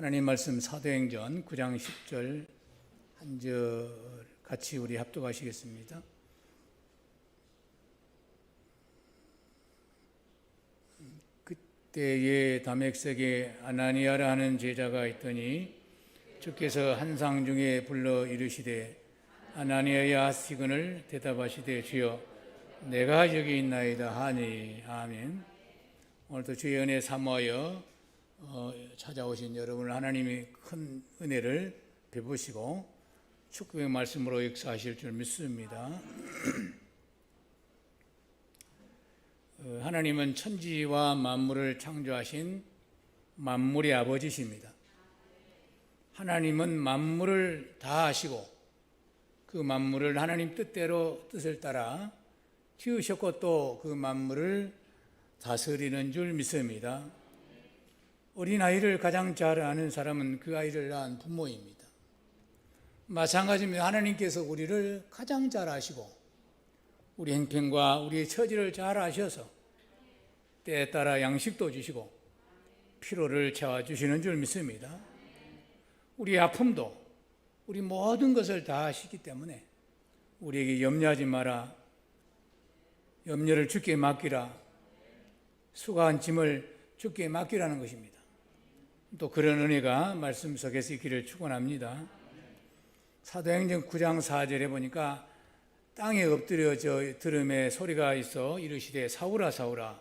하나님 말씀 사도행전 9장 10절 한 절 같이 우리 합독하시겠습니다. 그때에 다메섹에 아나니아라 하는 제자가 있더니 주께서 한상 중에 불러 이르시되 아나니아야 하시거늘 대답하시되 주여 내가 여기 있나이다 하니. 아멘. 오늘도 주의 은혜 사모하여 찾아오신 여러분을 하나님이 큰 은혜를 베푸시고 축복의 말씀으로 역사하실 줄 믿습니다. 하나님은 천지와 만물을 창조하신 만물의 아버지십니다. 하나님은 만물을 다 아시고 그 만물을 하나님 뜻을 따라 지으셨고 또 그 만물을 다스리는 줄 믿습니다. 어린아이를 가장 잘 아는 사람은 그 아이를 낳은 부모입니다. 마찬가지입니다. 하나님께서 우리를 가장 잘 아시고 우리 행편과 우리의 처지를 잘 아셔서 때에 따라 양식도 주시고 피로를 채워주시는 줄 믿습니다. 우리 아픔도 우리 모든 것을 다 아시기 때문에 우리에게 염려하지 마라, 염려를 주께 맡기라, 수고한 짐을 주께 맡기라는 것입니다. 또 그런 은혜가 말씀 속에서 있기를 축원합니다. 사도행전 9장 4절에 보니까 땅에 엎드려져 들음에 소리가 있어 이르시되 사울아 사울아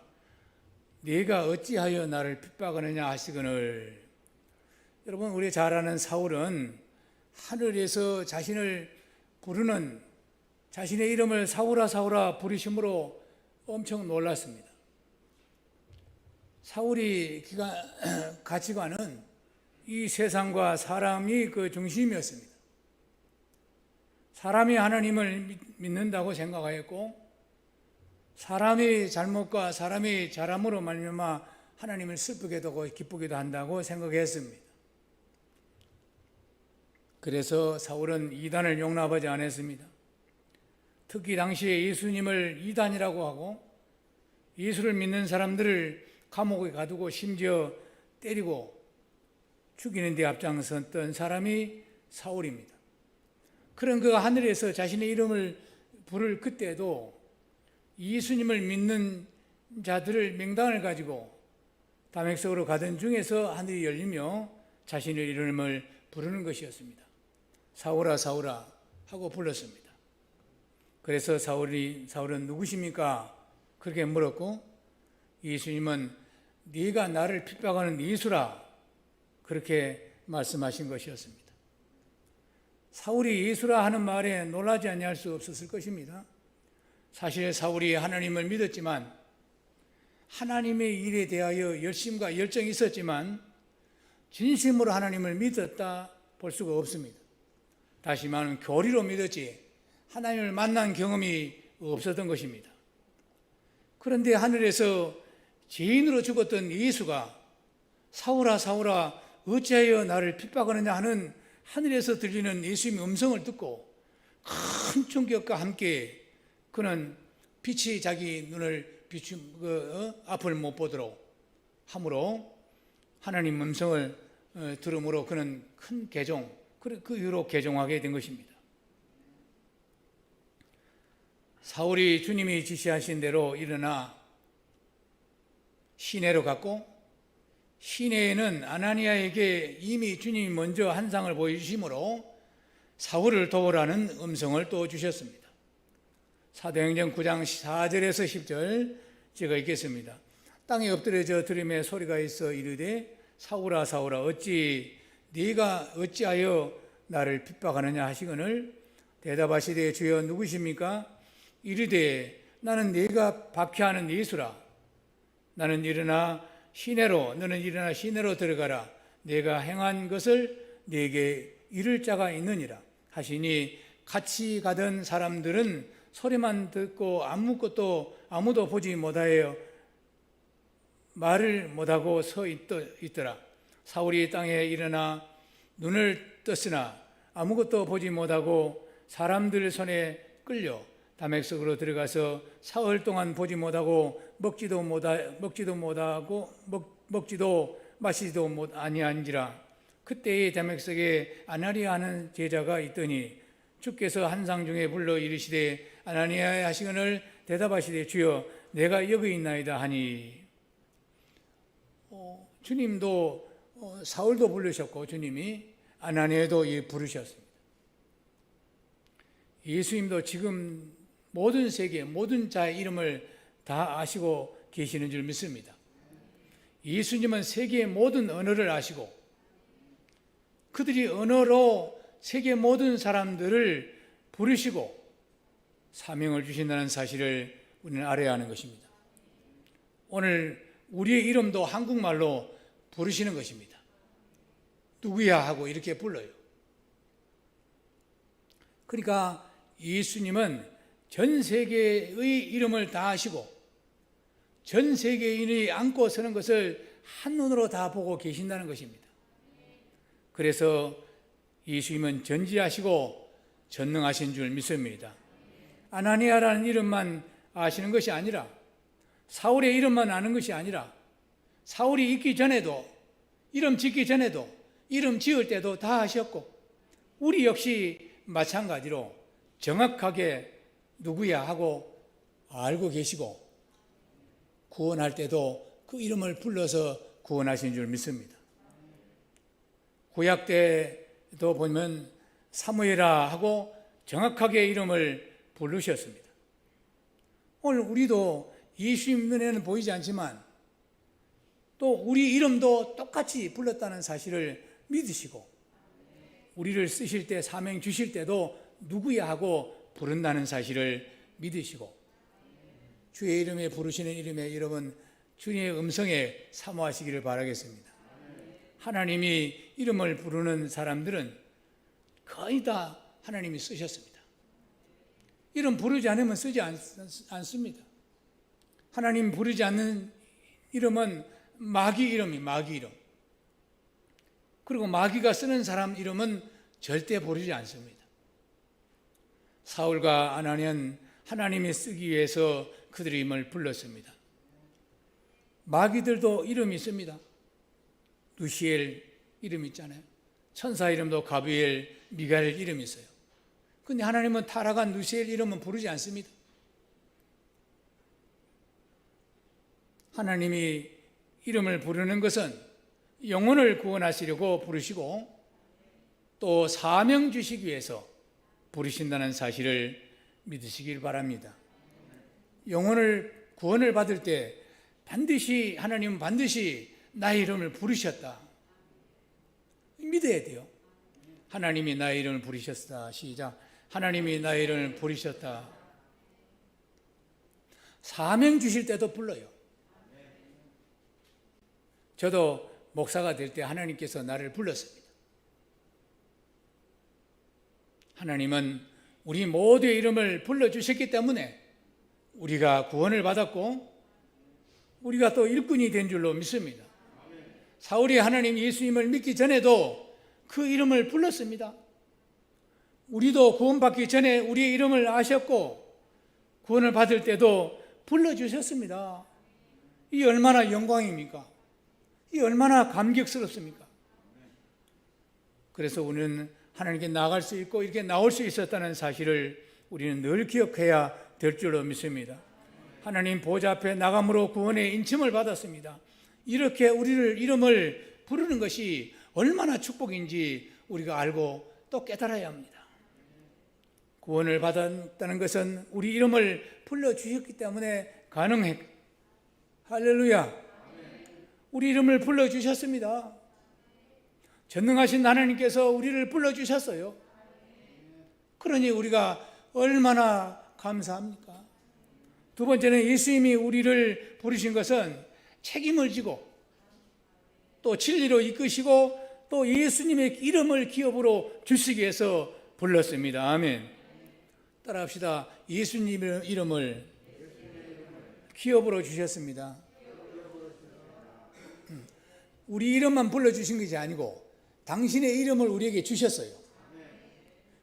네가 어찌하여 나를 핍박하느냐 하시거늘. 여러분, 우리 잘 아는 사울은 하늘에서 자신을 부르는, 자신의 이름을 사울아 사울아 부르심으로 엄청 놀랐습니다. 사울이 가치관은 이 세상과 사람이 그 중심이었습니다. 사람이 하나님을 믿는다고 생각하였고 사람의 잘못과 사람의 잘함으로 말미암아 하나님을 슬프게도 하고 기쁘게도 한다고 생각했습니다. 그래서 사울은 이단을 용납하지 않았습니다. 특히 당시에 예수님을 이단이라고 하고 예수를 믿는 사람들을 감옥에 가두고 심지어 때리고 죽이는 데 앞장섰던 사람이 사울입니다. 그런 그가 하늘에서 자신의 이름을 부를 그때도 예수님을 믿는 자들을 명단을 가지고 다메섹으로 가던 중에서 하늘이 열리며 자신의 이름을 부르는 것이었습니다. 사울아 사울아 하고 불렀습니다. 그래서 사울은 누구십니까? 그렇게 물었고 예수님은 네가 나를 핍박하는 예수라 그렇게 말씀하신 것이었습니다. 사울이 예수라 하는 말에 놀라지 아니할 수 없었을 것입니다. 사실 사울이 하나님을 믿었지만 하나님의 일에 대하여 열심과 열정이 있었지만 진심으로 하나님을 믿었다 볼 수가 없습니다. 다시 말하면 교리로 믿었지 하나님을 만난 경험이 없었던 것입니다. 그런데 하늘에서 죄인으로 죽었던 예수가 사울아 사울아 어찌하여 나를 핍박하느냐 하는 하늘에서 들리는 예수님의 음성을 듣고 큰 충격과 함께 그는 빛이 자기 눈을 앞을 못 보도록 함으로 하나님 음성을 들음으로 그는 큰 개종, 그 이후로 개종하게 된 것입니다. 사울이 주님이 지시하신 대로 일어나 시내로 갔고 시내에는 아나니아에게 이미 주님이 먼저 한상을 보여주심으로 사울을 도우라는 음성을 또 주셨습니다. 사도행전 9장 4절에서 10절 제가 읽겠습니다. 땅에 엎드려져 들음에 소리가 있어 이르되 사울아 사울아 네가 어찌하여 나를 핍박하느냐 하시거늘 대답하시되 주여 누구십니까? 이르되 나는 네가 박해하는 예수라. 나는 일어나 시내로 너는 일어나 시내로 들어가라. 내가 행한 것을 네게 이를 자가 있느니라 하시니 같이 가던 사람들은 소리만 듣고 아무도 보지 못하여 말을 못하고 서 있더라. 사울이 땅에 일어나 눈을 떴으나 아무것도 보지 못하고 사람들 손에 끌려 다메섹으로 들어가서 사흘 동안 보지 못하고 먹지도 마시지도 아니한지라. 그때의 다메섹에 아나니아 하는 제자가 있더니 주께서 한상 중에 불러 이르시되 아나니아 하시거늘 대답하시되 주여 내가 여기 있나이다 하니 주님도 사울도 부르셨고 주님이 아나니아도 부르셨습니다. 예수님도 지금 모든 세계 모든 자의 이름을 다 아시고 계시는 줄 믿습니다. 예수님은 세계의 모든 언어를 아시고 그들이 언어로 세계 모든 사람들을 부르시고 사명을 주신다는 사실을 우리는 알아야 하는 것입니다. 오늘 우리의 이름도 한국말로 부르시는 것입니다. 누구야 하고 이렇게 불러요. 그러니까 예수님은 전 세계의 이름을 다 아시고 전 세계인이 앉고 서는 것을 한눈으로 다 보고 계신다는 것입니다. 그래서 예수님은 전지하시고 전능하신 줄 믿습니다. 아나니아라는 이름만 아시는 것이 아니라 사울의 이름만 아는 것이 아니라 사울이 있기 전에도 이름 짓기 전에도 이름 지을 때도 다 아셨고 우리 역시 마찬가지로 정확하게 누구야 하고 알고 계시고 구원할 때도 그 이름을 불러서 구원하신 줄 믿습니다. 구약 때도 보면 사무엘아 하고 정확하게 이름을 부르셨습니다. 오늘 우리도 예수님 눈에는 보이지 않지만 또 우리 이름도 똑같이 불렀다는 사실을 믿으시고 우리를 쓰실 때 사명 주실 때도 누구야 하고 부른다는 사실을 믿으시고 주의 이름에 부르시는 이름에 여러분 주님의 음성에 사모하시기를 바라겠습니다. 하나님이 이름을 부르는 사람들은 거의 다 하나님이 쓰셨습니다. 이름 부르지 않으면 쓰지 않습니다. 하나님 부르지 않는 이름은 마귀 이름이 마귀 이름. 그리고 마귀가 쓰는 사람 이름은 절대 부르지 않습니다. 사울과 아나니아는 하나님이 쓰기 위해서 그들의 이름을 불렀습니다. 마귀들도 이름이 있습니다. 루시엘 이름 있잖아요. 천사 이름도 가브리엘, 미가엘 이름이 있어요. 근데 하나님은 타락한 루시엘 이름은 부르지 않습니다. 하나님이 이름을 부르는 것은 영혼을 구원하시려고 부르시고 또 사명 주시기 위해서 부르신다는 사실을 믿으시길 바랍니다. 영혼을 구원을 받을 때 반드시 하나님은 반드시 나의 이름을 부르셨다. 믿어야 돼요. 하나님이 나의 이름을 부르셨다. 시작. 하나님이 나의 이름을 부르셨다. 사명 주실 때도 불러요. 저도 목사가 될 때 하나님께서 나를 불렀습니다. 하나님은 우리 모두의 이름을 불러주셨기 때문에 우리가 구원을 받았고 우리가 또 일꾼이 된 줄로 믿습니다. 사울이 하나님 예수님을 믿기 전에도 그 이름을 불렀습니다. 우리도 구원받기 전에 우리의 이름을 아셨고 구원을 받을 때도 불러주셨습니다. 이 얼마나 영광입니까? 이 얼마나 감격스럽습니까? 그래서 우리는 하나님께 나아갈 수 있고 이렇게 나올 수 있었다는 사실을 우리는 늘 기억해야 될 줄로 믿습니다. 하나님 보좌 앞에 나감으로 구원의 인침을 받았습니다. 이렇게 우리를 이름을 부르는 것이 얼마나 축복인지 우리가 알고 또 깨달아야 합니다. 구원을 받았다는 것은 우리 이름을 불러주셨기 때문에 가능해. 할렐루야. 우리 이름을 불러주셨습니다. 전능하신 하나님께서 우리를 불러주셨어요. 그러니 우리가 얼마나 감사합니까? 두 번째는 예수님이 우리를 부르신 것은 책임을 지고 또 진리로 이끄시고 또 예수님의 이름을 기업으로 주시기 위해서 불렀습니다. 아멘. 따라합시다. 예수님의 이름을 기업으로 주셨습니다. 우리 이름만 불러주신 것이 아니고 당신의 이름을 우리에게 주셨어요.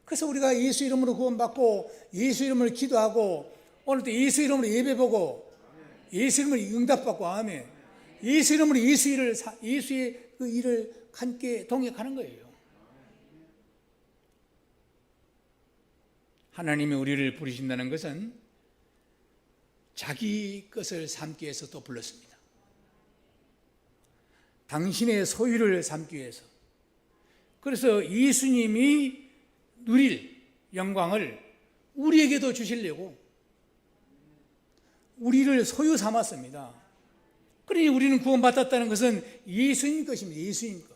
그래서 우리가 예수 이름으로 구원받고 예수 이름을 기도하고 오늘도 예수 이름으로 예배보고 예수 이름으로 응답받고 아멘. 예수 이름으로 예수의 그 일을 함께 동역하는 거예요. 하나님이 우리를 부르신다는 것은 자기 것을 삼기 위해서 또 불렀습니다. 당신의 소유를 삼기 위해서. 그래서 예수님이 누릴 영광을 우리에게도 주시려고 우리를 소유 삼았습니다. 그러니 우리는 구원받았다는 것은 예수님 것입니다. 예수님 것.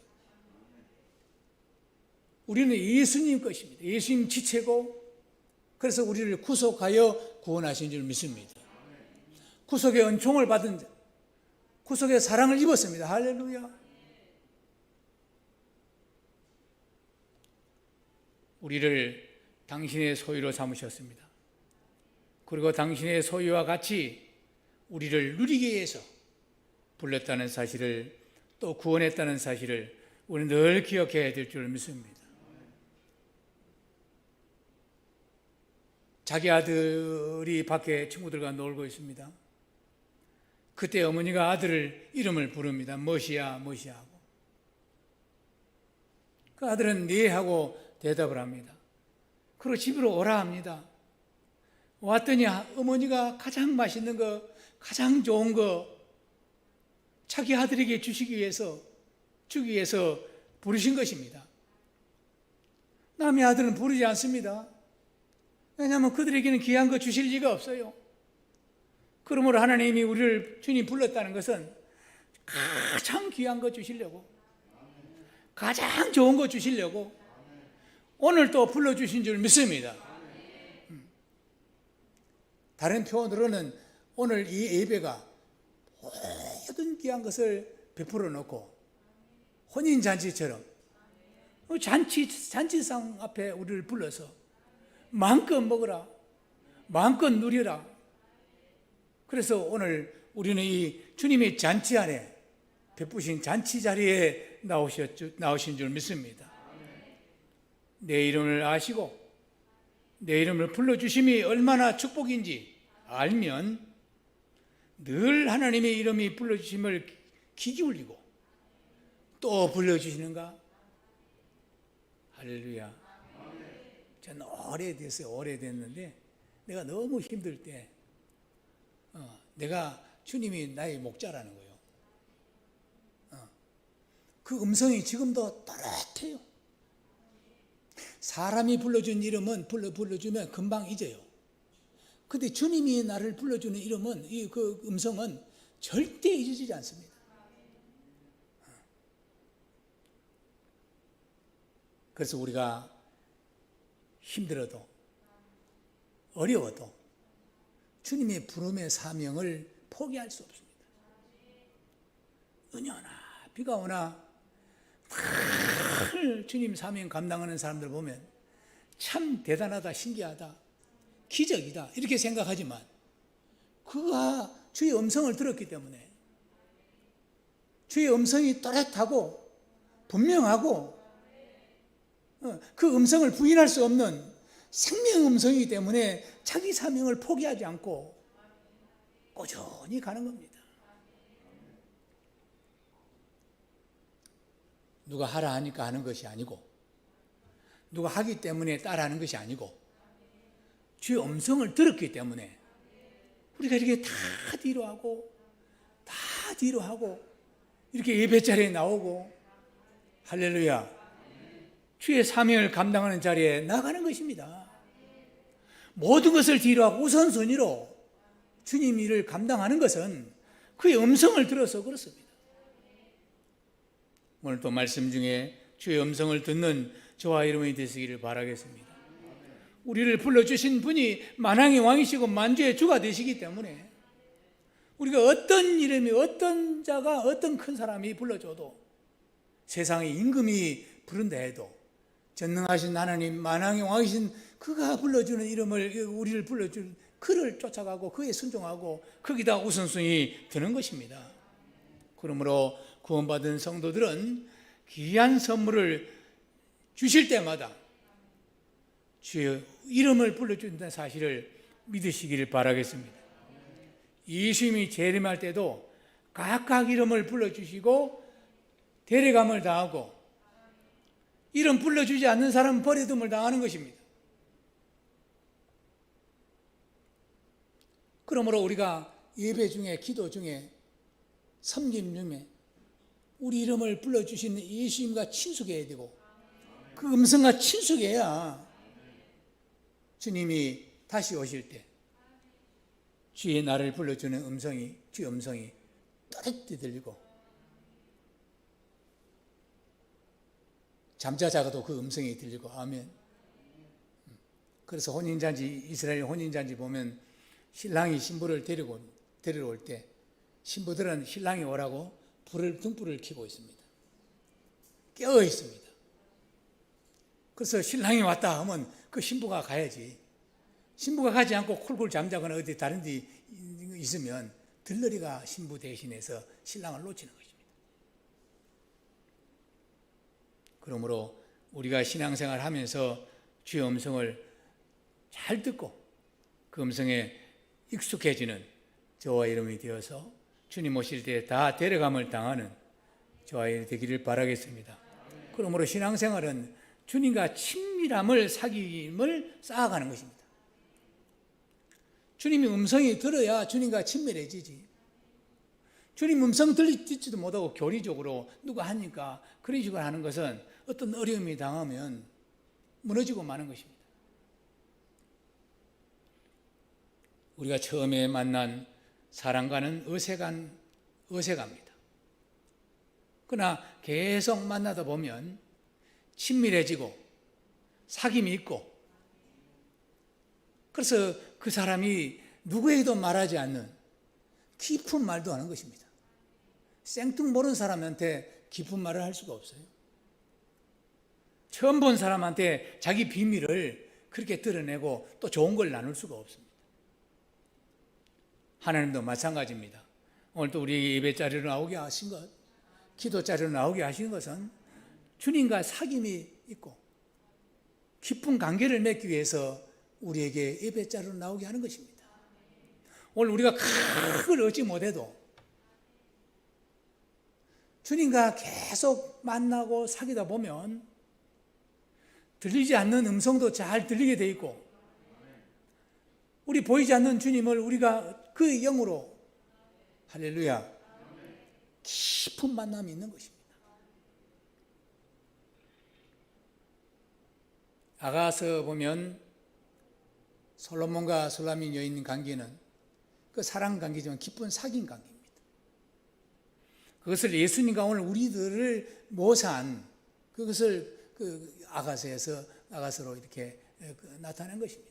우리는 예수님 것입니다. 예수님 지체고, 그래서 우리를 구속하여 구원하신 줄 믿습니다. 구속의 은총을 받은 자, 구속의 사랑을 입었습니다. 할렐루야. 우리를 당신의 소유로 삼으셨습니다. 그리고 당신의 소유와 같이 우리를 누리기 위해서 불렀다는 사실을, 또 구원했다는 사실을 우리는 늘 기억해야 될 줄 믿습니다. 자기 아들이 밖에 친구들과 놀고 있습니다. 그때 어머니가 아들을 이름을 부릅니다. 멋이야, 멋이야 하고. 그 아들은 네 하고 대답을 합니다. 그리고 집으로 오라 합니다. 왔더니 어머니가 가장 맛있는 거, 가장 좋은 거 자기 아들에게 주기 위해서 부르신 것입니다. 남의 아들은 부르지 않습니다. 왜냐하면 그들에게는 귀한 거 주실 리가 없어요. 그러므로 하나님이 우리를 주님 불렀다는 것은 가장 귀한 거 주시려고, 가장 좋은 거 주시려고 오늘 또 불러주신 줄 믿습니다. 다른 표현으로는 오늘 이 예배가 모든 귀한 것을 베풀어 놓고 혼인잔치처럼 잔치상 앞에 우리를 불러서 마음껏 먹으라, 마음껏 누리라. 그래서 오늘 우리는 이 주님의 잔치 안에 베푸신 잔치 자리에 나오신 줄 믿습니다. 내 이름을 아시고 내 이름을 불러주심이 얼마나 축복인지 알면 늘 하나님의 이름이 불러주심을 귀 기울이고 또 불러주시는가? 할렐루야. 저는 오래됐는데 내가 너무 힘들 때 내가 주님이 나의 목자라는 거예요. 그 음성이 지금도 또렷해요. 사람이 불러준 이름은 불러주면 금방 잊어요. 근데 주님이 나를 불러주는 이름은, 그 음성은 절대 잊어지지 않습니다. 그래서 우리가 힘들어도 어려워도 주님의 부름의 사명을 포기할 수 없습니다. 은연아 비가 오나 늘 주님 사명 감당하는 사람들 보면 참 대단하다, 신기하다, 기적이다 이렇게 생각하지만 그가 주의 음성을 들었기 때문에, 주의 음성이 또렷하고 분명하고 그 음성을 부인할 수 없는 생명 음성이기 때문에 자기 사명을 포기하지 않고 꾸준히 가는 겁니다. 누가 하라 하니까 하는 것이 아니고, 누가 하기 때문에 따라하는 것이 아니고, 주의 음성을 들었기 때문에 우리가 이렇게 다 뒤로 하고 이렇게 예배 자리에 나오고, 할렐루야, 주의 사명을 감당하는 자리에 나가는 것입니다. 모든 것을 뒤로 하고 우선순위로 주님 일을 감당하는 것은 그의 음성을 들어서 그렇습니다. 오늘 또 말씀 중에 주의 음성을 듣는 저와 여러분이 되시기를 바라겠습니다. 우리를 불러주신 분이 만왕의 왕이시고 만주의 주가 되시기 때문에 우리가 어떤 이름이, 어떤 자가, 어떤 큰 사람이 불러줘도, 세상의 임금이 부른다 해도 전능하신 하나님, 만왕의 왕이신 그가 불러주는 이름을, 우리를 불러주는 그를 쫓아가고 그에 순종하고 거기다 우선순위 드는 것입니다. 그러므로 구원받은 성도들은 귀한 선물을 주실 때마다 주의 이름을 불러준다는 사실을 믿으시기를 바라겠습니다. 예수님이 재림할 때도 각각 이름을 불러주시고 대례감을 당하고 이름 불러주지 않는 사람은 버려둠을 당하는 것입니다. 그러므로 우리가 예배 중에, 기도 중에, 섬김 중에 우리 이름을 불러주시는 예수님과 친숙해야 되고, 그 음성과 친숙해야 주님이 다시 오실 때 주의 나를 불러주는 음성이, 주의 음성이 또렷이 들리고, 잠자자가도 그 음성이 들리고. 아멘. 그래서 혼인잔치, 이스라엘 혼인잔치 보면 신랑이 신부를 데리러 올 때 신부들은 신랑이 오라고 등불을 켜고 있습니다. 깨어 있습니다. 그래서 신랑이 왔다 하면 그 신부가 가야지. 신부가 가지 않고 쿨쿨 잠자거나 어디 다른 데 있으면 들러리가 신부 대신해서 신랑을 놓치는 것입니다. 그러므로 우리가 신앙생활 하면서 주의 음성을 잘 듣고 그 음성에 익숙해지는 저와 이름이 되어서 주님 오실 때 다 데려감을 당하는 저와 이름이 되기를 바라겠습니다. 그러므로 신앙생활은 주님과 친밀함을, 사귐을 쌓아가는 것입니다. 주님의 음성이 들어야 주님과 친밀해지지. 주님 음성 듣지도 못하고 교리적으로 누가 하니까 그런 식으로 하는 것은 어떤 어려움이 당하면 무너지고 마는 것입니다. 우리가 처음에 만난 사람과는 어색합니다. 그러나 계속 만나다 보면 친밀해지고 사귐이 있고, 그래서 그 사람이 누구에게도 말하지 않는 깊은 말도 하는 것입니다. 생뚱모르는 사람한테 깊은 말을 할 수가 없어요. 처음 본 사람한테 자기 비밀을 그렇게 드러내고 또 좋은 걸 나눌 수가 없습니다. 하나님도 마찬가지입니다. 오늘 또 우리 예배 자리로 나오게 하신 것, 기도 자리로 나오게 하신 것은 주님과 사귐이 있고 깊은 관계를 맺기 위해서 우리에게 예배 자리로 나오게 하는 것입니다. 오늘 우리가 큰 걸 얻지 못해도 주님과 계속 만나고 사귀다 보면 들리지 않는 음성도 잘 들리게 돼 있고, 우리 보이지 않는 주님을 우리가 그 영으로, 할렐루야, 깊은 만남이 있는 것입니다. 아가서 보면 솔로몬과 술라민 여인 관계는 그 사랑 관계지만 깊은 사귐 관계입니다. 그것을 예수님과 오늘 우리들을 모사한 그것을 그 아가서로 이렇게 나타낸 것입니다.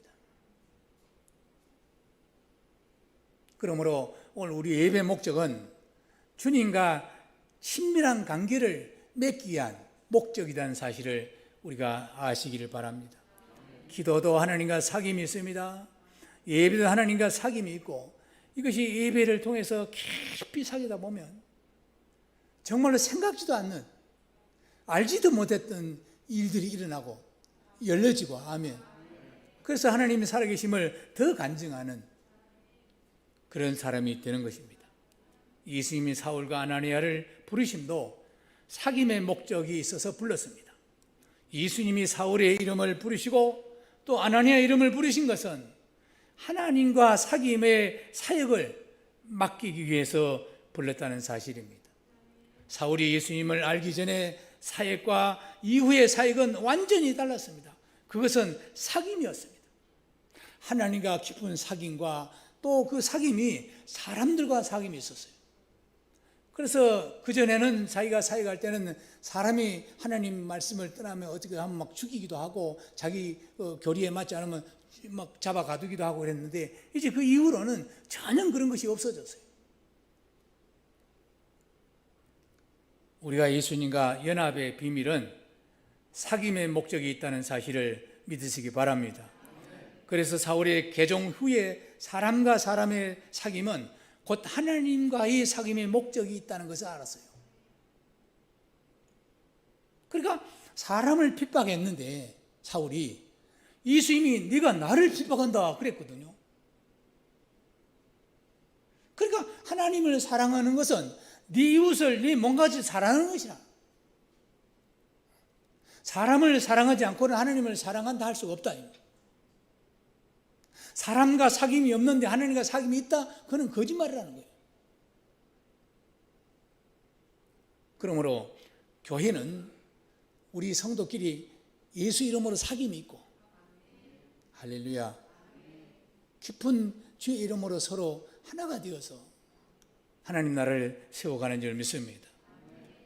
그러므로 오늘 우리 예배 목적은 주님과 친밀한 관계를 맺기 위한 목적이라는 사실을 우리가 아시기를 바랍니다. 기도도 하나님과 사귐이 있습니다. 예배도 하나님과 사귐이 있고, 이것이 예배를 통해서 깊이 사귀다 보면 정말로 생각지도 않는, 알지도 못했던 일들이 일어나고 열려지고. 아멘. 그래서 하나님의 살아계심을 더 간증하는 그런 사람이 되는 것입니다. 예수님이 사울과 아나니아를 부르심도 사귐의 목적이 있어서 불렀습니다. 예수님이 사울의 이름을 부르시고 또 아나니아 이름을 부르신 것은 하나님과 사귐의 사역을 맡기기 위해서 불렀다는 사실입니다. 사울이 예수님을 알기 전에 사역과 이후의 사역은 완전히 달랐습니다. 그것은 사귐이었습니다. 하나님과 깊은 사귐과 또 그 사귐이 사람들과 사귐이 있었어요. 그래서 그전에는 자기가 사역할 때는 사람이 하나님 말씀을 떠나면 어떻게 하면 막 죽이기도 하고 자기 교리에 맞지 않으면 막 잡아 가두기도 하고 그랬는데, 이제 그 이후로는 전혀 그런 것이 없어졌어요. 우리가 예수님과 연합의 비밀은 사귐의 목적이 있다는 사실을 믿으시기 바랍니다. 그래서 사울의 개종 후에 사람과 사람의 사귐은 곧 하나님과의 사귐의 목적이 있다는 것을 알았어요. 그러니까 사람을 핍박했는데 사울이, 예수님이 네가 나를 핍박한다 그랬거든요. 그러니까 하나님을 사랑하는 것은 네 이웃을 네 몸같이 사랑하는 것이라. 사람을 사랑하지 않고는 하나님을 사랑한다 할 수가 없다. 사람과 사귐이 없는데 하나님과 사귐이 있다? 그건 거짓말이라는 거예요. 그러므로 교회는 우리 성도끼리 예수 이름으로 사귐이 있고, 할렐루야, 깊은 주의 이름으로 서로 하나가 되어서 하나님 나라를 세워가는 줄 믿습니다.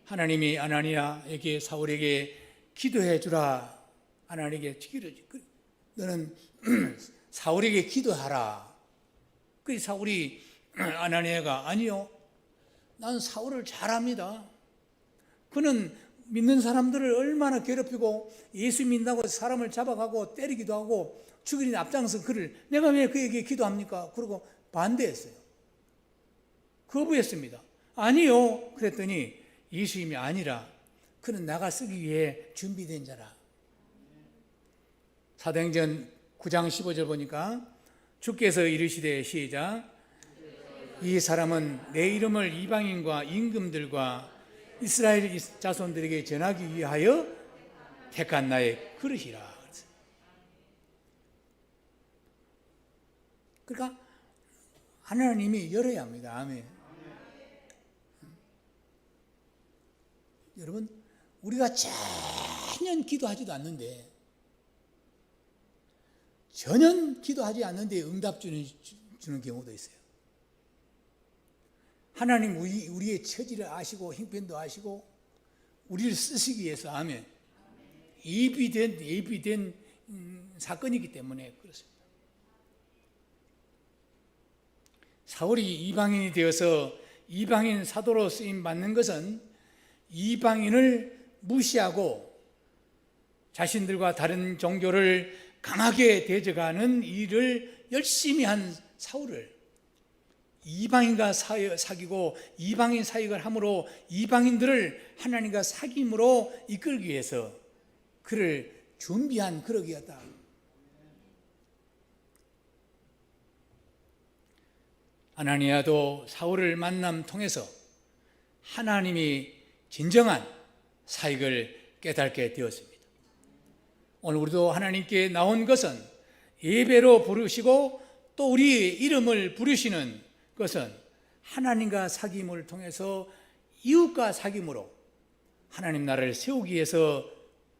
하나님이 아나니아에게, 사울에게 기도해 주라. 아나니아에게 너는 사울에게 기도하라. 그 사울이, 아나니아가, 아니요, 난 사울을 잘합니다. 그는 믿는 사람들을 얼마나 괴롭히고 예수 믿는다고 사람을 잡아가고 때리기도 하고 죽이는 앞장서 그를, 내가 왜 그에게 기도합니까? 그러고 반대했어요. 거부했습니다. 아니요. 그랬더니 예수님이 아니라 그는 나가 쓰기 위해 준비된 자라. 사도행전 9장 15절 보니까 주께서 이르시되, 시작, 이 사람은 내 이름을 이방인과 임금들과 이스라엘 자손들에게 전하기 위하여 택한 나의 그릇이라. 그러니까 하나님이 열어야 합니다. 아멘. 여러분, 우리가 전혀 기도하지도 않는데, 응답 주는 경우도 있어요. 하나님 우리의 처지를 아시고 형편도 아시고 우리를 쓰시기 위해서, 아멘, 예비된 사건이기 때문에 그렇습니다. 사울이 이방인이 되어서 이방인 사도로 쓰임 받는 것은 이방인을 무시하고 자신들과 다른 종교를 강하게 대적하는 일을 열심히 한 사울을 이방인과 사귀고 이방인 사역을 함으로 이방인들을 하나님과 사귐으로 이끌기 위해서 그를 준비한 그릇이었다. 아나니아도 사울을 만남 통해서 하나님이 진정한 사역을 깨닫게 되었습니다. 오늘 우리도 하나님께 나온 것은 예배로 부르시고 또 우리 이름을 부르시는 것은 하나님과 사귐을 통해서 이웃과 사귐으로 하나님 나라를 세우기 위해서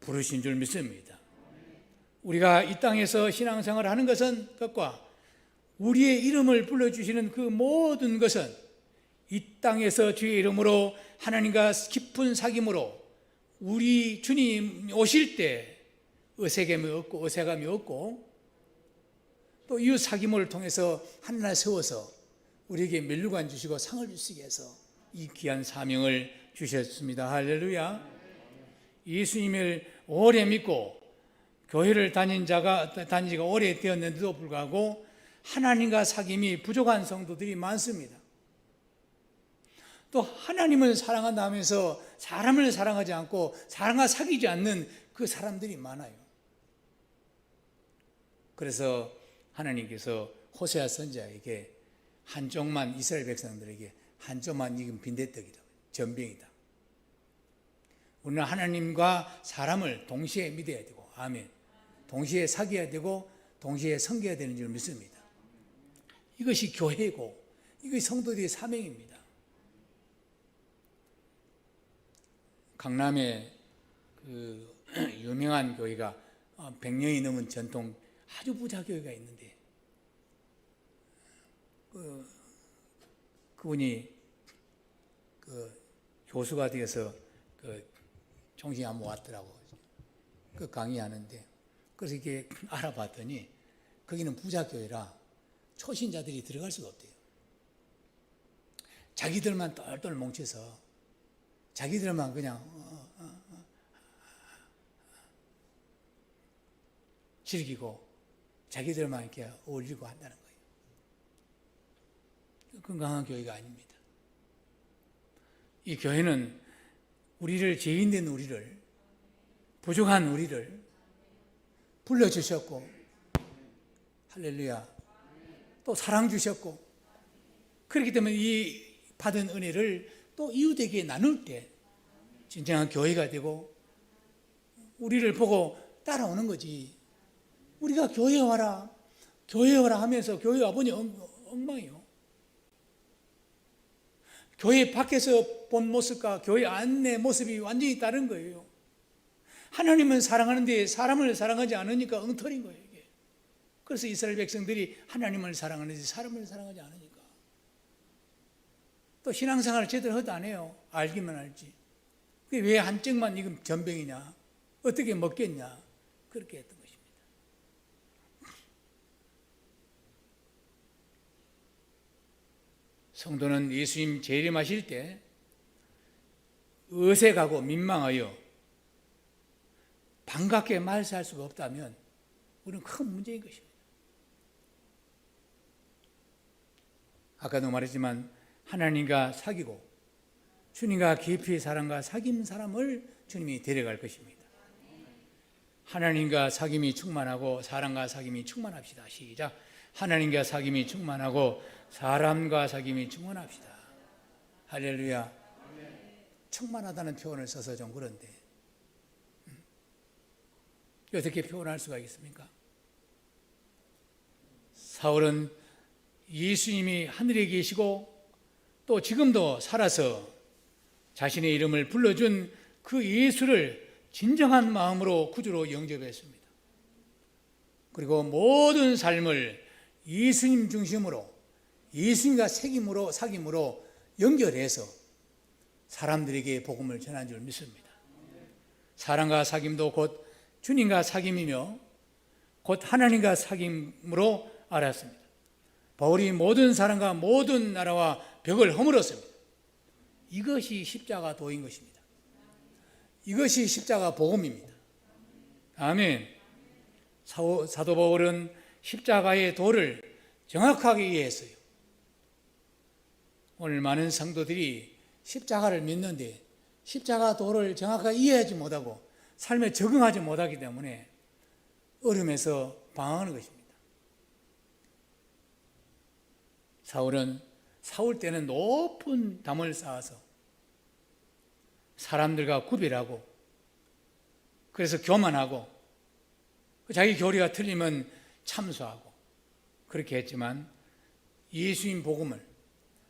부르신 줄 믿습니다. 우리가 이 땅에서 신앙생활을 하는 것은 것과 우리의 이름을 불러주시는 그 모든 것은 이 땅에서 주의 이름으로 하나님과 깊은 사귐으로 우리 주님 오실 때 어색함이 없고 또 이웃 사귐을 통해서 하나님 세워서 우리에게 멸류관 주시고 상을 주시기 위해서 이 귀한 사명을 주셨습니다. 할렐루야. 예수님을 오래 믿고 교회를 다닌 지가 오래 되었는데도 불구하고 하나님과 사귐이 부족한 성도들이 많습니다. 또 하나님을 사랑한다 하면서 사람을 사랑하지 않고 사람과 사귀지 않는 그 사람들이 많아요. 그래서 하나님께서 호세아 선지자에게 한쪽만, 이스라엘 백성들에게 한쪽만 익은 빈대떡이다, 전병이다. 우리는 하나님과 사람을 동시에 믿어야 되고, 아멘, 동시에 사귀어야 되고 동시에 섬겨야 되는 줄 믿습니다. 이것이 교회고 이것이 성도들의 사명입니다. 강남에 그 유명한 교회가 100년이 넘은 전통 아주 부자 교회가 있는데 그분이 교수가 되어서 종신에 한번 왔더라고. 강의하는데 그래서 이렇게 알아봤더니 거기는 부자 교회라 초신자들이 들어갈 수가 없대요. 자기들만 똘똘 뭉쳐서 자기들만 그냥 즐기고 자기들만 이렇게 어울리고 한다는 거예요. 건강한 교회가 아닙니다. 이 교회는 우리를, 죄인된 우리를, 부족한 우리를 불러주셨고, 할렐루야, 또 사랑 주셨고, 그렇기 때문에 이 받은 은혜를 또 이웃에게 나눌 때 진정한 교회가 되고 우리를 보고 따라오는 거지. 우리가 교회 와라 하면서 교회 와보니 엉망이요. 교회 밖에서 본 모습과 교회 안의 모습이 완전히 다른 거예요. 하나님은 사랑하는데 사람을 사랑하지 않으니까 엉터리인 거예요, 이게. 그래서 이스라엘 백성들이 하나님을 사랑하는데 사람을 사랑하지 않으니까. 또 신앙생활을 제대로 하도 안 해요. 알기만 알지. 그게 왜 한쪽만 이건 전병이냐? 어떻게 먹겠냐? 그렇게 했던 것입니다. 성도는 예수님 재림하실 때 어색하고 민망하여 반갑게 말세할 수가 없다면 우리는 큰 문제인 것입니다. 아까도 말했지만 하나님과 사귀고 주님과 깊이 사랑과 사귐 사람을 주님이 데려갈 것입니다. 하나님과 사귐이 충만하고 사람과 사귐이 충만합시다. 시작. 하나님과 사귐이 충만하고 사람과 사귐이 충만합시다. 할렐루야. 충만하다는 표현을 써서 좀 그런데 어떻게 표현할 수가 있습니까? 사울은 예수님이 하늘에 계시고 또 지금도 살아서 자신의 이름을 불러준 그 예수를 진정한 마음으로 구주로 영접했습니다. 그리고 모든 삶을 예수님 중심으로 예수님과 사귐으로 연결해서 사람들에게 복음을 전한 줄 믿습니다. 사랑과 사귐도 곧 주님과 사귐이며 곧 하나님과 사귐으로 알았습니다. 바울이 모든 사람과 모든 나라와 벽을 허물었습니다. 이것이 십자가 도인 것입니다. 이것이 십자가 복음입니다. 아멘. 사도 바울은 십자가의 도를 정확하게 이해했어요. 오늘 많은 성도들이 십자가를 믿는데 십자가 도를 정확하게 이해하지 못하고 삶에 적응하지 못하기 때문에 어려움에서 방황하는 것입니다. 사울 때는 높은 담을 쌓아서 사람들과 구별하고 그래서 교만하고 자기 교리가 틀리면 참소하고 그렇게 했지만 예수님 복음을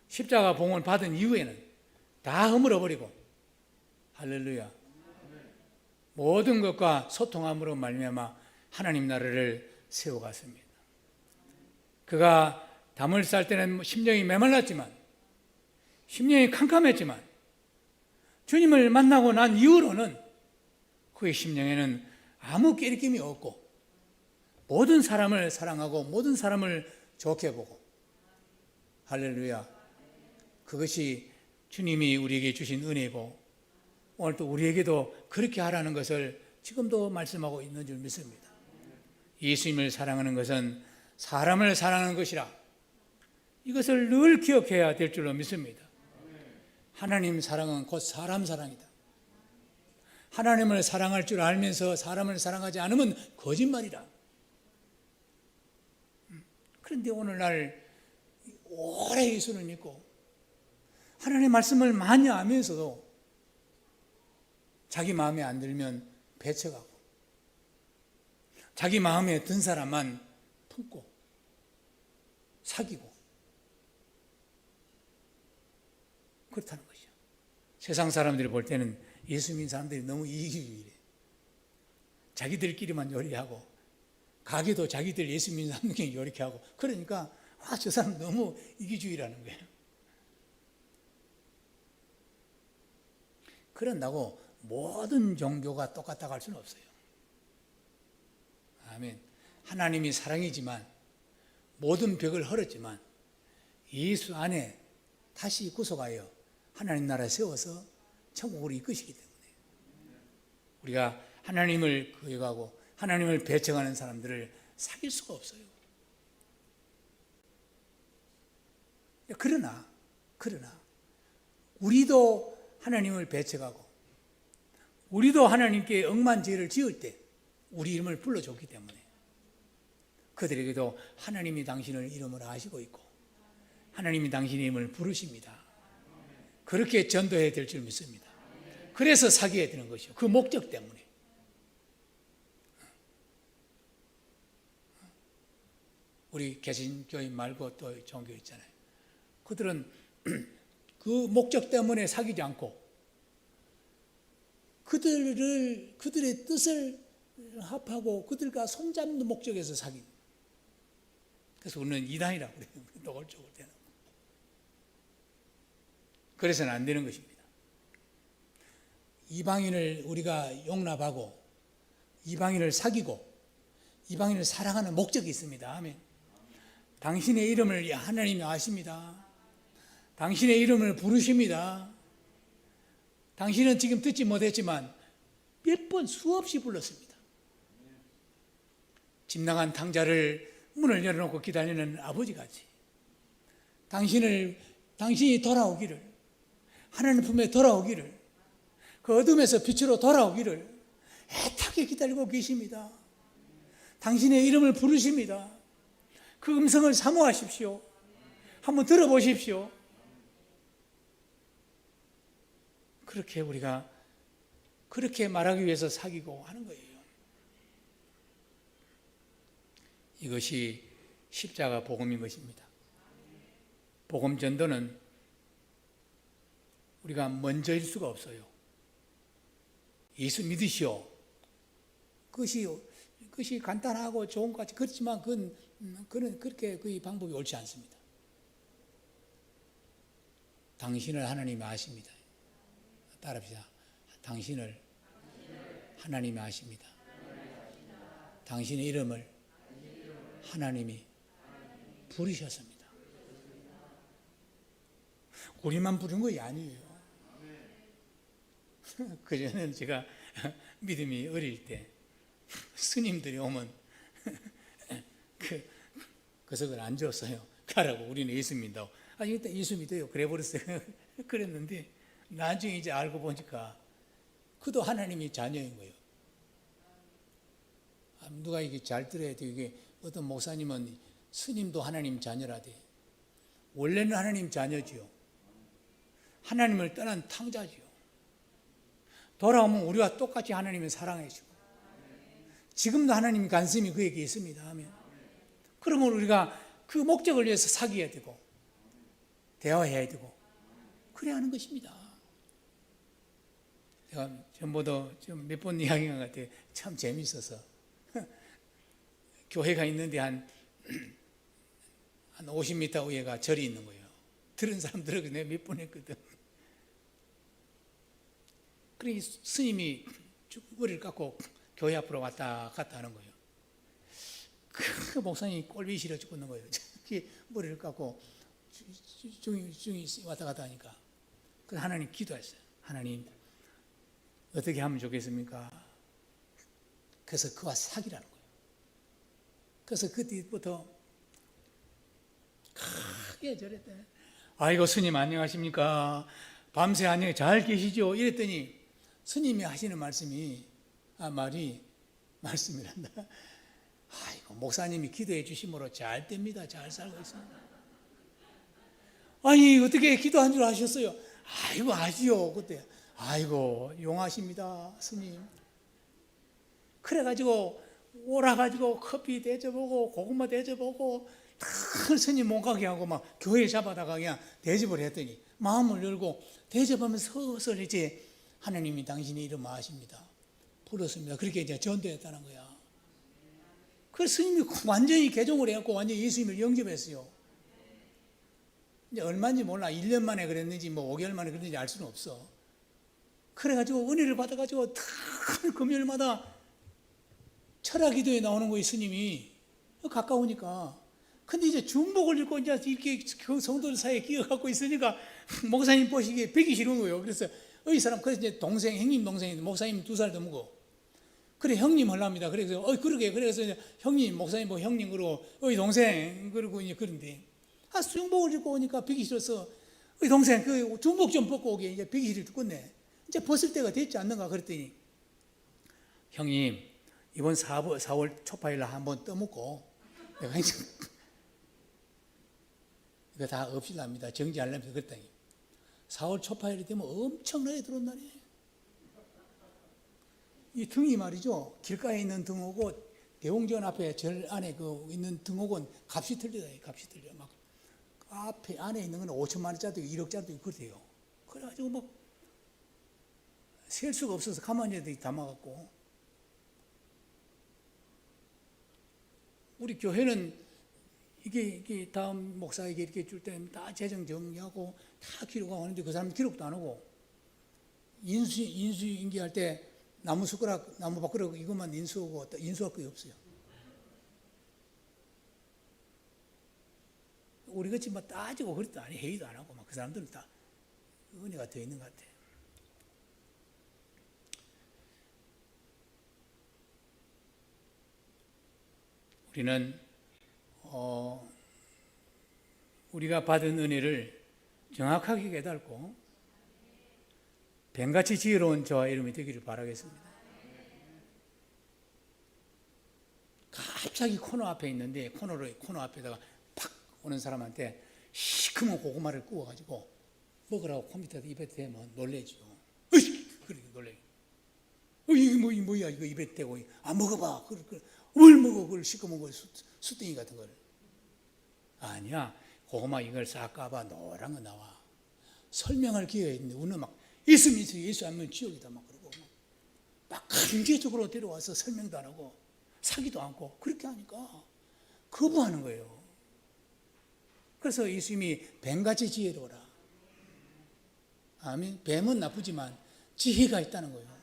십자가 복음을 받은 이후에는 다 허물어버리고 할렐루야 모든 것과 소통함으로 말미암아 하나님 나라를 세워갔습니다. 그가 담을 쌓을 때는 심령이 메말랐지만 심령이 캄캄했지만 주님을 만나고 난 이후로는 그의 심령에는 아무 깨리낌이 없고 모든 사람을 사랑하고 모든 사람을 좋게 보고 할렐루야 그것이 주님이 우리에게 주신 은혜고 오늘 또 우리에게도 그렇게 하라는 것을 지금도 말씀하고 있는 줄 믿습니다. 예수님을 사랑하는 것은 사람을 사랑하는 것이라 이것을 늘 기억해야 될 줄로 믿습니다. 하나님 사랑은 곧 사람 사랑이다. 하나님을 사랑할 줄 알면서 사람을 사랑하지 않으면 거짓말이다. 그런데 오늘날 오래 예수를 믿고 하나님의 말씀을 많이 하면서도 자기 마음에 안 들면 배척하고 자기 마음에 든 사람만 품고 사귀고 그렇다는 것이죠. 세상 사람들이 볼 때는 예수 믿는 사람들이 너무 이기주의래. 자기들끼리만 요리하고 가게도 자기들 예수 믿는 사람들끼리 이렇게 하고 그러니까 저 사람 너무 이기주의라는 거예요. 그런다고 모든 종교가 똑같다고 할 수는 없어요. 아멘. 하나님이 사랑이지만 모든 벽을 헐었지만 예수 안에 다시 구속하여 하나님 나라 세워서 천국으로 이끄시기 때문에 우리가 하나님을 거역하고 하나님을 배척하는 사람들을 사귈 수가 없어요. 그러나 우리도 하나님을 배척하고 우리도 하나님께 억만 죄를 지을 때 우리 이름을 불러줬기 때문에 그들에게도 하나님이 당신을 이름으로 아시고 있고 하나님이 당신의 이름을 부르십니다. 그렇게 전도해야 될 줄 믿습니다. 그래서 사귀어야 되는 것이요. 그 목적 때문에. 우리 개신교인 말고 또 종교 있잖아요. 그들은 그 목적 때문에 사귀지 않고 그들의 뜻을 합하고 그들과 손잡는 목적에서 사귀는. 그래서 우리는 이단이라고 그래요. 노골적으로 되는. 그래서는 안 되는 것입니다. 이방인을 우리가 용납하고 이방인을 사귀고 이방인을 사랑하는 목적이 있습니다. 아멘. 당신의 이름을 하나님이 아십니다. 당신의 이름을 부르십니다. 당신은 지금 듣지 못했지만 몇 번 수없이 불렀습니다. 집 나간 탕자를 문을 열어놓고 기다리는 아버지같이 당신이 돌아오기를, 하나님 품에 돌아오기를, 그 어둠에서 빛으로 돌아오기를 애타게 기다리고 계십니다. 당신의 이름을 부르십니다. 그 음성을 사모하십시오. 한번 들어보십시오. 그렇게 우리가 그렇게 말하기 위해서 사귀고 하는 거예요. 이것이 십자가 복음인 것입니다. 복음 전도는 우리가 먼저일 수가 없어요. 예수 믿으시오. 그것이 간단하고 좋은 것 같이 그렇지만 그는 그렇게 그 방법이 옳지 않습니다. 당신을 하나님이 아십니다. 따라합시다. 당신을 하나님이 아십니다. 당신의 이름을 하나님이 부르셨습니다. 우리만 부른 것이 아니에요. 그전에는 제가 믿음이 어릴 때 스님들이 오면 그래서 그걸 안 줬어요. 가라고. 우리는 예수 믿다고. 일단 예수 믿어요. 그래 버렸어요. 그랬는데 나중에 이제 알고 보니까 그도 하나님이 자녀인 거예요. 누가 이게 잘 들어야 돼. 이게 어떤 목사님은 스님도 하나님 자녀라대. 원래는 하나님 자녀지요. 하나님을 떠난 탕자지요. 돌아오면 우리와 똑같이 하나님을 사랑해 주고 지금도 하나님 관심이 그에게 있습니다. 아멘. 그러면 우리가 그 목적을 위해서 사귀어야 되고 대화해야 되고 그래야 하는 것입니다. 제가 전보도 몇 번 이야기한 것 같아요. 참 재미있어서 교회가 있는데 한 50m 위에가 절이 있는 거예요. 들은 사람들은 내가 몇 번 했거든. 그러니 스님이 머리를 깎고 교회 앞으로 왔다 갔다 하는 거예요. 그 목사님이 꼴보기 싫어 죽는 거예요. 머리를 깎고 중이 왔다 갔다 하니까. 그래서 하나님 기도했어요. 하나님 어떻게 하면 좋겠습니까? 그래서 그와 사귀라는 거예요. 그래서 그때부터 크게 절했대. 아이고 스님 안녕하십니까? 밤새 안녕히 잘 계시죠? 이랬더니 스님이 하시는 말씀이란다. 아이고 목사님이 기도해 주심으로 잘 됩니다. 잘 살고 있습니다. 아니 어떻게 기도한 줄 아셨어요? 아이고 아시오. 그때 아이고 용하십니다 스님. 그래가지고 오라가지고 커피 대접하고 고구마 대접하고 큰 스님 못 가게 하고 막 교회 잡아다가 그냥 대접을 했더니 마음을 열고 대접하면서 서서 이제 하나님이 당신의 이름 아십니다. 불렀습니다. 그렇게 이제 전도했다는 거야. 그 스님이 완전히 개종을 해갖고 완전히 예수님을 영접했어요. 이제 얼마인지 몰라. 1년 만에 그랬는지 뭐 5개월 만에 그랬는지 알 수는 없어. 그래가지고 은혜를 받아가지고 큰 금요일마다 철학기도에 나오는 거예요, 스님이. 가까우니까. 근데 이제 중복을 읽고 이제 이렇게 그 성도들 사이에 끼어갖고 있으니까 목사님 보시기에 뵈기 싫은 거예요. 그래서 이 사람, 그래서 이제 동생, 형님 동생인데 목사님 2살 더 먹어. 그래, 형님 하랍니다. 그래서, 그러게. 그래서 이제 형님, 목사님 뭐 형님 그러고, 동생, 그러고 이제 그런데. 중복을 읽고 오니까 뵈기 싫어서, 동생, 그 중복 좀 벗고 오게. 이제 뵈기 싫어 죽겠네. 이제 벗을 때가 됐지 않는가 그랬더니, 형님, 이번 4월 초파일 날 한번 떠먹고, 내가 이제, 이거 다 없이랍니다. 정지하려면서 그랬더니, 4월 초파일이 되면 엄청나게 들어온다네. 이 등이 말이죠. 길가에 있는 등하고 대웅전 앞에 절 안에 그 있는 등록은 값이 틀려요. 값이 틀려. 막 앞에 안에 있는 건 5천만 원짜리도 있고 1억짜리도 있고 그래요. 그래가지고 막 셀 수가 없어서 가만히 담아갖고 우리 교회는 이게 다음 목사에게 이렇게 줄 때는 다 재정 정리하고 다 기록하고 하는데 그 사람은 기록도 안 하고 인수인계할 때 나무 숟가락, 나무 밥그릇 이것만 인수하고 인수할 게 없어요. 우리 같이 뭐 따지고 그것도 아니 회의도 안 하고 막 그 사람들은 다 은혜가 더 있는 것 같아요. 우리는 우리가 받은 은혜를 정확하게 깨닫고 뱀같이 지혜로운 저와 이름이 되기를 바라겠습니다. 갑자기 코너 앞에 있는데 코너 앞에다가 팍 오는 사람한테 시커먼 고구마를 구워가지고 먹으라고 컴퓨터에 입에 대면 놀래죠. 으이! 그렇게 놀래. 이게 뭐야 이거 입에 대고 먹어봐. 뭘 먹어 그걸 시커먼 걸 수땡이 같은 걸. 아니야. 고구마 이걸 싹 까봐 노란 거 나와. 설명할 기회가 있는데 우리는 막 예수 믿어 예수 하면 지옥이다 막 그러고 막 강제적으로 데려와서 설명도 안 하고 사기도 않고 그렇게 하니까 거부하는 거예요. 그래서 예수님이 뱀같이 지혜로워라. 아멘. 뱀은 나쁘지만 지혜가 있다는 거예요.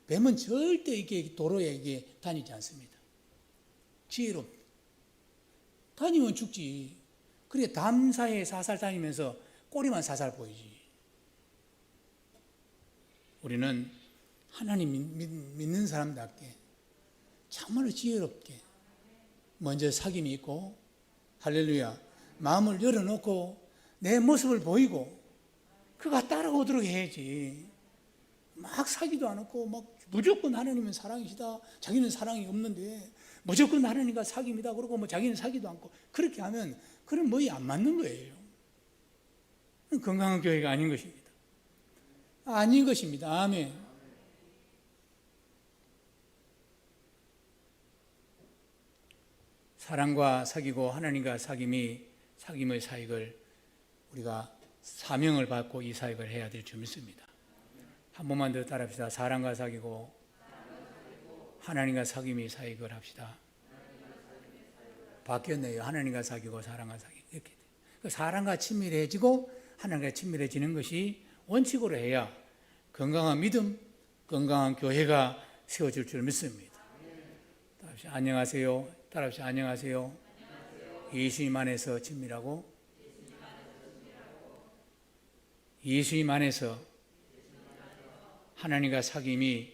뱀은 절대 이게 도로에 이게 다니지 않습니다. 지혜롭. 다니면 죽지. 그래 담 사이에 사살 다니면서 꼬리만 사살 보이지. 우리는 하나님 믿는 사람답게 정말로 지혜롭게 먼저 사귐이 있고 할렐루야 마음을 열어놓고 내 모습을 보이고 그가 따라오도록 해야지. 막 사기도 않고 막 무조건 하나님은 사랑이시다. 자기는 사랑이 없는데 무조건 하나님과 사귐이다. 그러고 뭐 자기는 사기도 않고 그렇게 하면 그런 뭐이 안 맞는 거예요. 건강한 교회가 아닌 것입니다. 아닌 것입니다. 아멘. 사랑과 사귀고 하나님과 사귐의 사역을 우리가 사명을 받고 이 사역을 해야 될 줄 믿습니다. 한 번만 더 따라합시다. 사랑과 사귀고 하나님과 사귐의 사역을 합시다. 바뀌었네요. 하나님과 사귀고 사랑과 사귀고 이렇게 사랑과 친밀해지고 하나님과 친밀해지는 것이 원칙으로 해야 건강한 믿음, 건강한 교회가 세워질 줄 믿습니다. 따라합시다. 안녕하세요. 따라합시다. 안녕하세요. 예수님 안에서 친밀하고 예수님 안에서 하나님과 사귐을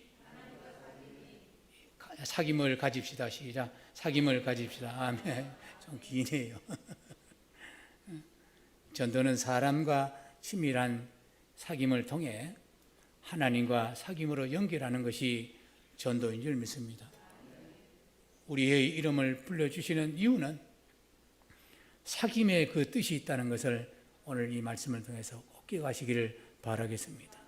가집시다. 시작. 사귐을 가집시다. 아멘. 좀 기네요. 전도는 사람과 친밀한 사귐을 통해 하나님과 사귐으로 연결하는 것이 전도인 줄 믿습니다. 우리의 이름을 불러주시는 이유는 사귐의 그 뜻이 있다는 것을 오늘 이 말씀을 통해서 꼭 기억하시기를 바라겠습니다.